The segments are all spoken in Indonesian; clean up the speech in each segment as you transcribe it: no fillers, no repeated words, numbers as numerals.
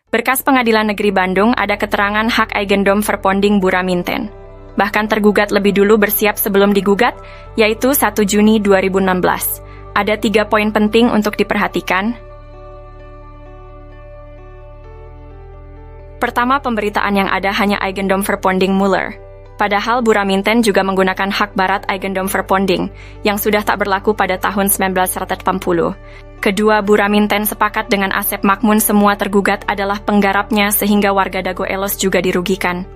Berkas Pengadilan Negeri Bandung ada keterangan hak Eigendom Verponding Buraminten. Bahkan tergugat lebih dulu bersiap sebelum digugat, yaitu 1 Juni 2016. Ada 3 poin penting untuk diperhatikan. Pertama, pemberitaan yang ada hanya Eigendom Verponding Muller. Padahal Buraminten juga menggunakan hak barat Eigendom Verponding, yang sudah tak berlaku pada tahun 1980. Kedua, Buraminten sepakat dengan Asep Makmun semua tergugat adalah penggarapnya sehingga warga Dago Elos juga dirugikan.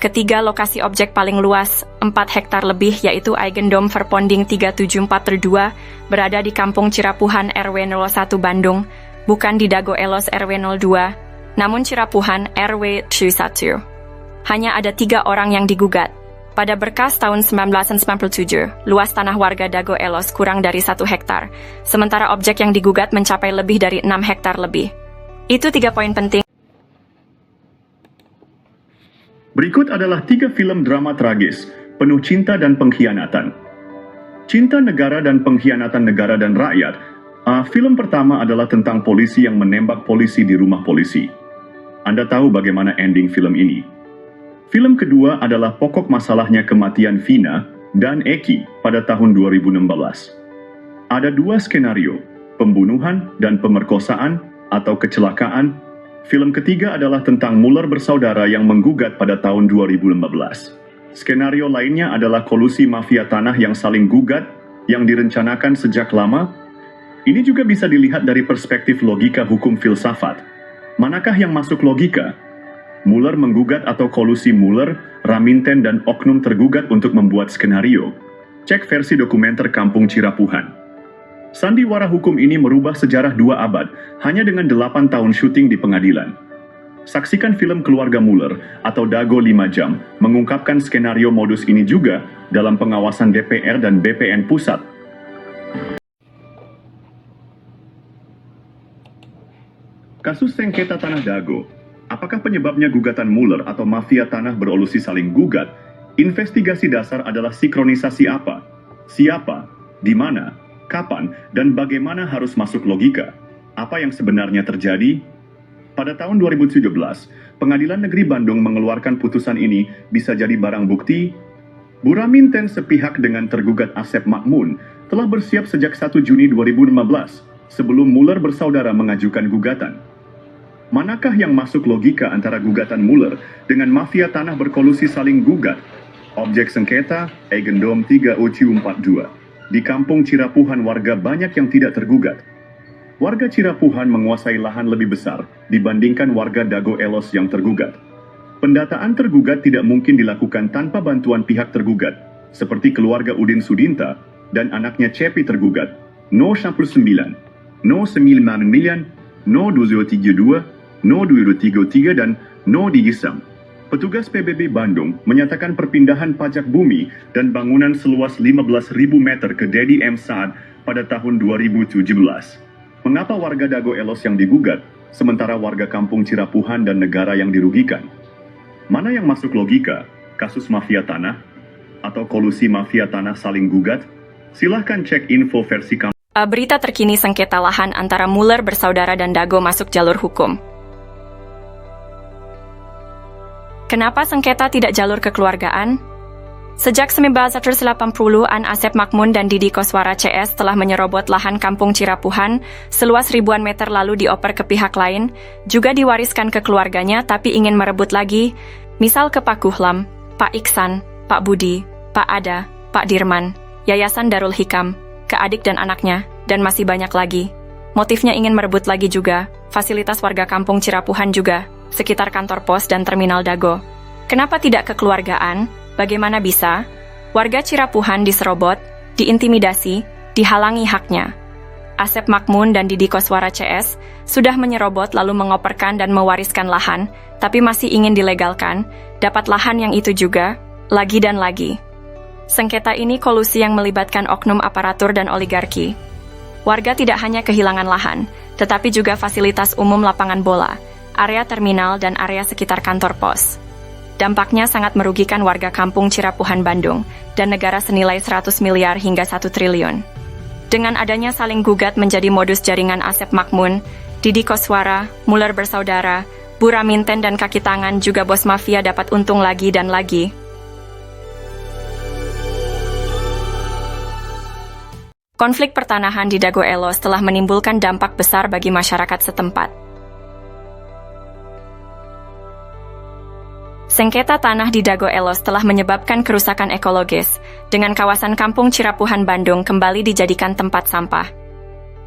Ketiga, lokasi objek paling luas, 4 hektar lebih, yaitu Eigendom Verponding 374/2, berada di Kampung Cirapuhan RW 01 Bandung, bukan di Dago Elos RW 02, namun Cirapuhan RW 1. Hanya ada 3 orang yang digugat. Pada berkas tahun 1997, luas tanah warga Dago Elos kurang dari 1 hektar, sementara objek yang digugat mencapai lebih dari 6 hektar lebih. Itu 3 poin penting. Berikut adalah 3 film drama tragis, penuh cinta dan pengkhianatan. Cinta Negara dan Pengkhianatan Negara dan Rakyat. Film pertama adalah tentang polisi yang menembak polisi di rumah polisi. Anda tahu bagaimana ending film ini? Film kedua adalah pokok masalahnya kematian Vina dan Eki pada tahun 2016. Ada 2 skenario, pembunuhan dan pemerkosaan atau kecelakaan. Film ketiga adalah tentang Muller bersaudara yang menggugat pada tahun 2015. Skenario lainnya adalah kolusi mafia tanah yang saling gugat yang direncanakan sejak lama. Ini juga bisa dilihat dari perspektif logika hukum filsafat. Manakah yang masuk logika? Muller menggugat atau kolusi Muller, Raminten dan oknum tergugat untuk membuat skenario? Cek versi dokumenter Kampung Cirapuhan. Sandiwara hukum ini merubah sejarah 2 abad hanya dengan 8 tahun syuting di pengadilan. Saksikan film Keluarga Muller atau Dago 5 Jam mengungkapkan skenario modus ini juga dalam pengawasan DPR dan BPN Pusat. Kasus sengketa tanah Dago. Apakah penyebabnya gugatan Muller atau mafia tanah berolusi saling gugat? Investigasi dasar adalah sinkronisasi apa? Siapa? Di mana? Kapan? Dan bagaimana harus masuk logika? Apa yang sebenarnya terjadi? Pada tahun 2017, Pengadilan Negeri Bandung mengeluarkan putusan ini bisa jadi barang bukti. Buraminten sepihak dengan tergugat Asep Makmun telah bersiap sejak 1 Juni 2015 sebelum Muller bersaudara mengajukan gugatan. Manakah yang masuk logika antara gugatan Muller dengan mafia tanah berkolusi saling gugat? Objek sengketa, Eigendom 374/2. Di Kampung Cirapuhan warga banyak yang tidak tergugat. Warga Cirapuhan menguasai lahan lebih besar dibandingkan warga Dago Elos yang tergugat. Pendataan tergugat tidak mungkin dilakukan tanpa bantuan pihak tergugat, seperti keluarga Udin Sudinta dan anaknya Cepi tergugat, No 19, No 9 miliar, No 2032, No 2033 dan No Digisam. Petugas PBB Bandung menyatakan perpindahan pajak bumi dan bangunan seluas 15.000 meter ke Dedi M. Saad pada tahun 2017. Mengapa warga Dago Elos yang digugat, sementara warga Kampung Cirapuhan dan negara yang dirugikan? Mana yang masuk logika? Kasus mafia tanah? Atau kolusi mafia tanah saling gugat? Silahkan cek info versi kampung. Berita terkini sengketa lahan antara Muller bersaudara dan Dago masuk jalur hukum. Kenapa sengketa tidak jalur kekeluargaan? Sejak 1980-an, Asep Makmun dan Didi Koswara CS telah menyerobot lahan Kampung Cirapuhan seluas ribuan meter lalu dioper ke pihak lain, juga diwariskan ke keluarganya tapi ingin merebut lagi, misal ke Pak Kuhlam, Pak Iksan, Pak Budi, Pak Ada, Pak Dirman, Yayasan Darul Hikam, ke adik dan anaknya, dan masih banyak lagi. Motifnya ingin merebut lagi juga, fasilitas warga Kampung Cirapuhan juga, sekitar kantor pos dan terminal Dago. Kenapa tidak kekeluargaan? Bagaimana bisa? Warga Cirapuhan diserobot, diintimidasi, dihalangi haknya. Asep Makmun dan Didi Koswara CS sudah menyerobot lalu mengoperkan dan mewariskan lahan, tapi masih ingin dilegalkan, dapat lahan yang itu juga, lagi dan lagi. Sengketa ini kolusi yang melibatkan oknum aparatur dan oligarki. Warga tidak hanya kehilangan lahan, tetapi juga fasilitas umum lapangan bola, area terminal dan area sekitar kantor pos. Dampaknya sangat merugikan warga Kampung Cirapuhan Bandung dan negara senilai 100 miliar hingga 1 triliun. Dengan adanya saling gugat menjadi modus jaringan Asep Makmun, Didi Koswara, Muller bersaudara, Bu Raminten dan kaki tangan juga bos mafia dapat untung lagi dan lagi. Konflik pertanahan di Dago Elos telah menimbulkan dampak besar bagi masyarakat setempat. Sengketa tanah di Dago Elos telah menyebabkan kerusakan ekologis, dengan kawasan Kampung Cirapuhan Bandung kembali dijadikan tempat sampah.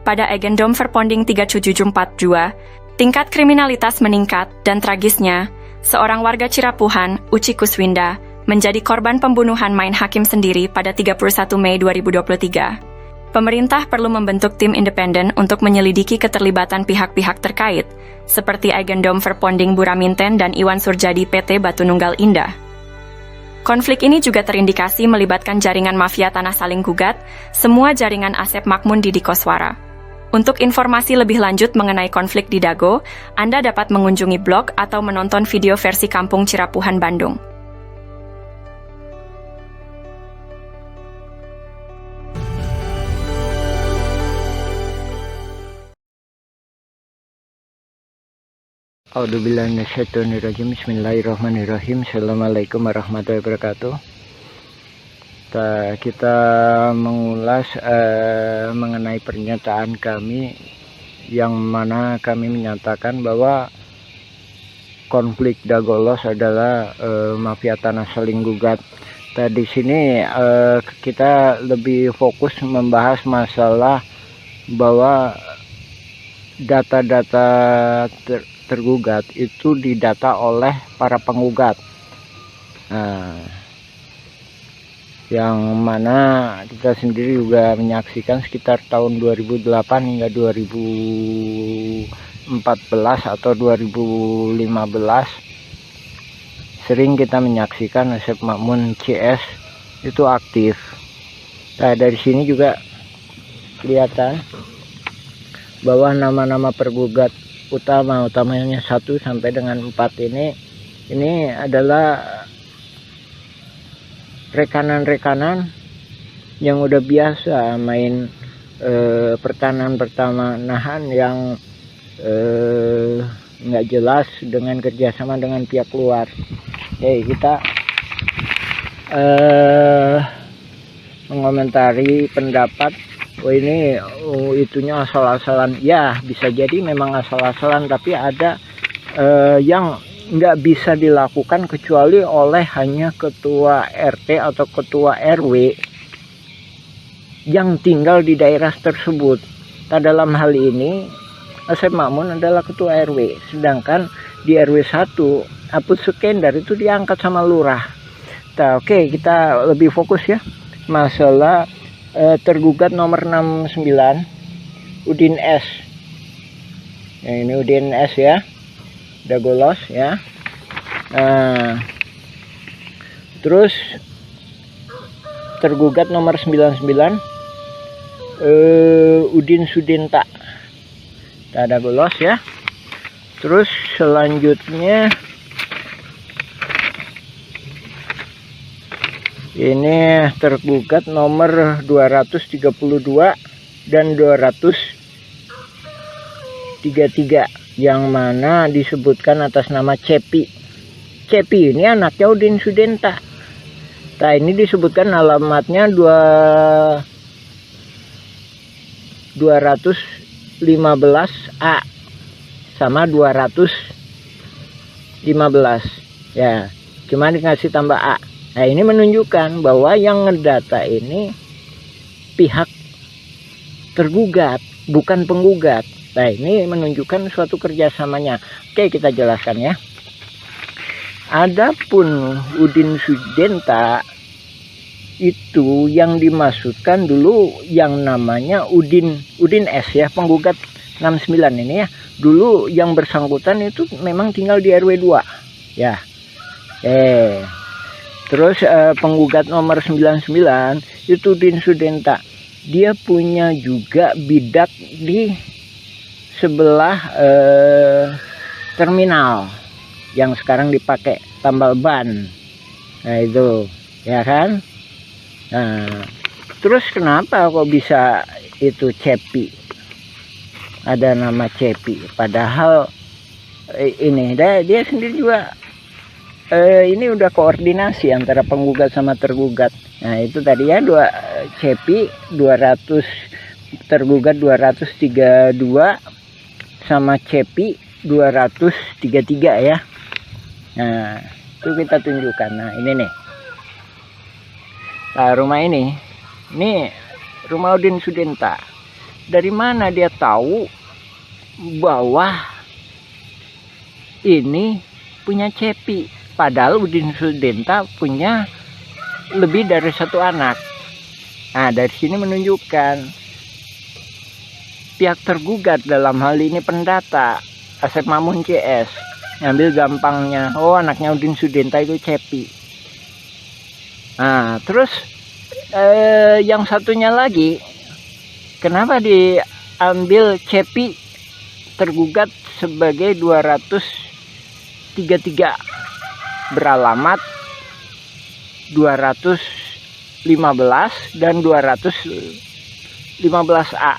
Pada Agendom Verponding 3742, tingkat kriminalitas meningkat dan tragisnya, seorang warga Cirapuhan, Uci Kuswinda, menjadi korban pembunuhan main hakim sendiri pada 31 Mei 2023. Pemerintah perlu membentuk tim independen untuk menyelidiki keterlibatan pihak-pihak terkait, seperti Agendom Verponding Bu Raminten dan Iwan Surjadi PT Batu Nunggal Indah. Konflik ini juga terindikasi melibatkan jaringan mafia tanah saling gugat, semua jaringan Asep Makmun Didi Koswara. Untuk informasi lebih lanjut mengenai konflik di Dago, Anda dapat mengunjungi blog atau menonton video versi Kampung Cirapuhan Bandung. A'udzubillahiminasyaitonirrajim. Bismillahirrahmanirrahim. Assalamualaikum warahmatullahi wabarakatuh. Kita mengulas mengenai pernyataan kami yang mana kami menyatakan bahwa konflik Dago Elos adalah mafia tanah saling gugat. Di sini kita lebih fokus membahas masalah bahwa data-data tergugat itu didata oleh para penggugat, yang mana kita sendiri juga menyaksikan sekitar tahun 2008 hingga 2014 atau 2015 sering kita menyaksikan Asep Makmun CS itu aktif. Dari sini juga kelihatan bahwa nama-nama pergugat utamanya 1 sampai dengan 4 ini adalah rekanan-rekanan yang udah biasa main pertanahan yang nggak jelas dengan kerjasama dengan pihak luar. Kita mengomentari pendapat ini itunya asal-asalan. Ya, bisa jadi memang asal-asalan, tapi ada yang nggak bisa dilakukan kecuali oleh hanya ketua RT atau ketua RW yang tinggal di daerah tersebut. Dalam hal ini Asep Makmun adalah ketua RW, sedangkan di RW 1 Apus Sukendar itu diangkat sama lurah. Oke, kita lebih fokus ya masalah tergugat nomor 69 Udin S. Ini Udin S ya, Dago Elos ya. Terus tergugat nomor 99 Udin Sudinta, Dago Elos ya. Terus selanjutnya ini tergugat nomor 232 dan 233 yang mana disebutkan atas nama Cepi. Cepi ini anaknya Udin Sudinta. Ini disebutkan alamatnya 215A sama 215 ya, cuma dikasih tambah A. Ini menunjukkan bahwa yang ngedata ini pihak tergugat, bukan penggugat. Ini menunjukkan suatu kerjasamanya. Oke, kita jelaskan ya. Adapun Udin Sudinta itu yang dimaksudkan dulu yang namanya Udin S ya, penggugat 69 ini ya. Dulu yang bersangkutan itu memang tinggal di RW 2 ya. Terus penggugat nomor 99 itu Udin Sudinta. Dia punya juga bidak di sebelah terminal yang sekarang dipakai tambal ban. Itu ya kan. Terus kenapa kok bisa itu Cepi? Ada nama Cepi, padahal ini dia sendiri juga ini udah koordinasi antara penggugat sama tergugat. Nah itu tadi ya CEPI 200, tergugat 232 sama CEPI 233 ya. Nah itu kita tunjukkan. Nah ini nih, nah rumah ini rumah Udin Sudenta. Dari mana dia tahu bahwa ini punya CEPI, padahal Udin Sudenta punya lebih dari satu anak. Nah dari sini menunjukkan pihak tergugat, dalam hal ini pendata Asep Makmun CS, ngambil gampangnya, oh anaknya Udin Sudenta itu CEPI. Nah terus yang satunya lagi, kenapa diambil CEPI tergugat sebagai 233 beralamat 215 dan 215A.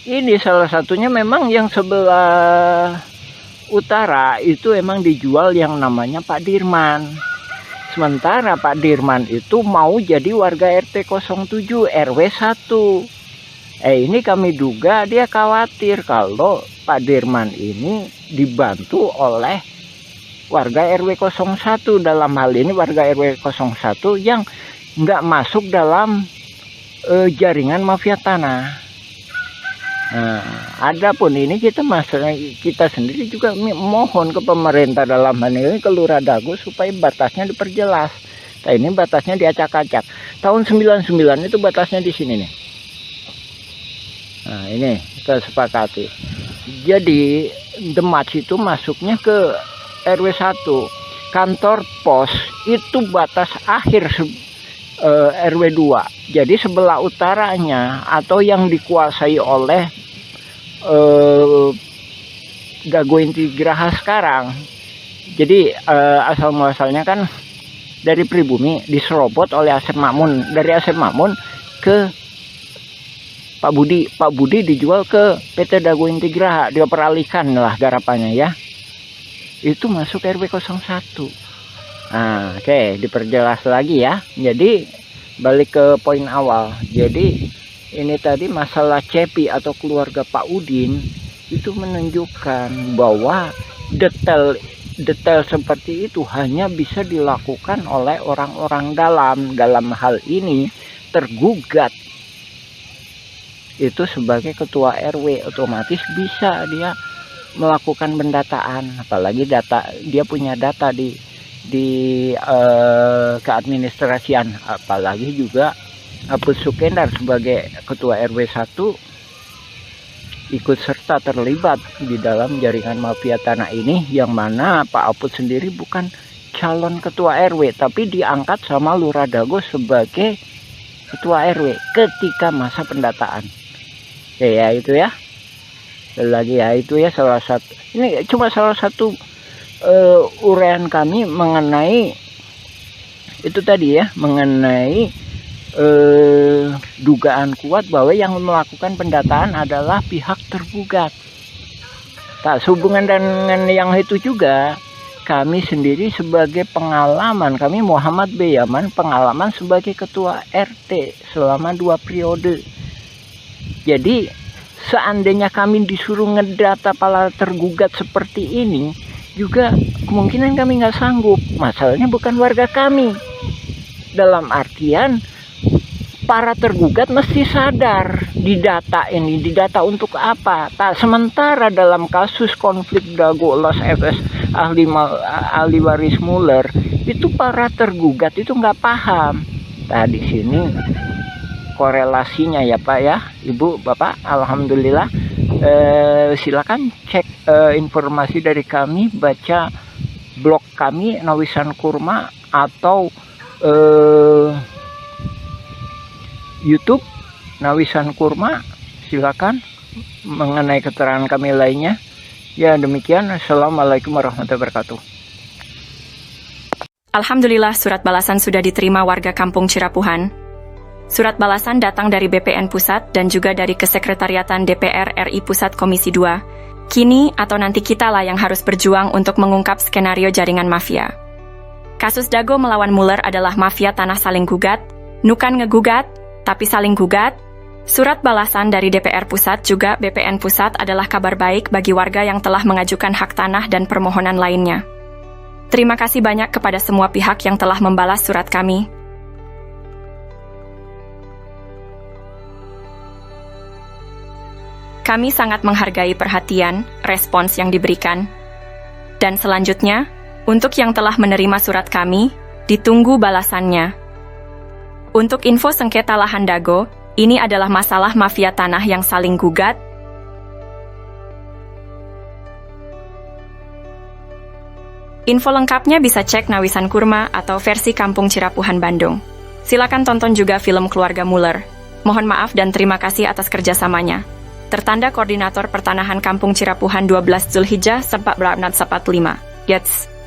Ini salah satunya memang yang sebelah utara itu emang dijual yang namanya Pak Dirman. Sementara Pak Dirman itu mau jadi warga RT 07 RW 1. Ini kami duga dia khawatir kalau Pak Dirman ini dibantu oleh warga RW 01, dalam hal ini warga RW 01 yang nggak masuk dalam jaringan mafia tanah. Nah, adapun ini kita sendiri juga mohon ke pemerintah, dalam hal ini ke Lurah Dago, supaya batasnya diperjelas. Nah, ini batasnya diacak-acak. Tahun 99 itu batasnya di sini nih. Nah, ini kita sepakati. Jadi Demak itu masuknya ke RW 1. Kantor pos itu batas akhir RW 2. Jadi sebelah utaranya atau yang dikuasai oleh Dago Inti Graha sekarang. Jadi asal muasalnya kan dari pribumi diserobot oleh Asep Makmun, dari Asep Makmun ke Pak Budi. Pak Budi dijual ke PT Dago Inti Graha, dia peralihkan lah garapannya ya. Itu masuk RW 01. Nah, oke, diperjelas lagi ya. Jadi balik ke poin awal. Jadi ini tadi masalah CEPI atau keluarga Pak Udin itu menunjukkan bahwa detail seperti itu hanya bisa dilakukan oleh orang-orang dalam hal ini tergugat itu sebagai ketua RW, otomatis bisa dia melakukan pendataan, apalagi dia punya data di keadministrasian, apalagi juga Apus Sukendar sebagai ketua RW 1 ikut serta terlibat di dalam jaringan mafia tanah ini, yang mana Pak Apus sendiri bukan calon ketua RW tapi diangkat sama Lurah Dago sebagai ketua RW ketika masa pendataan. Oke ya, itu ya. Lagi ya, itu ya salah satu, ini cuma salah satu uraian kami mengenai itu tadi ya, mengenai dugaan kuat bahwa yang melakukan pendataan adalah pihak tergugat. Tak sehubungan dengan yang itu juga, kami sendiri sebagai pengalaman, kami Muhammad B. Yaman, pengalaman sebagai ketua RT selama 2 periode. Jadi seandainya kami disuruh ngedata para tergugat seperti ini, juga kemungkinan kami nggak sanggup. Masalahnya bukan warga kami. Dalam artian para tergugat mesti sadar didata ini, didata untuk apa. Sementara dalam kasus konflik Dago Los FS ahli waris Muller itu para tergugat itu nggak paham. Di sini korelasinya ya Pak ya, Ibu, Bapak, alhamdulillah. Silakan cek informasi dari kami, baca blog kami Nawisan Kurma atau YouTube Nawisan Kurma, silakan mengenai keterangan kami lainnya. Ya demikian, assalamualaikum warahmatullahi wabarakatuh. Alhamdulillah, surat balasan sudah diterima warga Kampung Cirapuhan. Surat balasan datang dari BPN Pusat dan juga dari Kesekretariatan DPR RI Pusat Komisi 2. Kini atau nanti kitalah yang harus berjuang untuk mengungkap skenario jaringan mafia. Kasus Dago melawan Mueller adalah mafia tanah saling gugat, bukan ngegugat, tapi saling gugat. Surat balasan dari DPR Pusat juga BPN Pusat adalah kabar baik bagi warga yang telah mengajukan hak tanah dan permohonan lainnya. Terima kasih banyak kepada semua pihak yang telah membalas surat kami. Kami sangat menghargai perhatian, respons yang diberikan. Dan selanjutnya, untuk yang telah menerima surat kami, ditunggu balasannya. Untuk info sengketa lahan Dago, ini adalah masalah mafia tanah yang saling gugat. Info lengkapnya bisa cek Nawisan Kurma atau versi Kampung Cirapuhan Bandung. Silakan tonton juga film Keluarga Mueller. Mohon maaf dan terima kasih atas kerjasamanya. Tertanda Koordinator Pertanahan Kampung Cirapuhan 12 Zulhijjah 1445. Yats.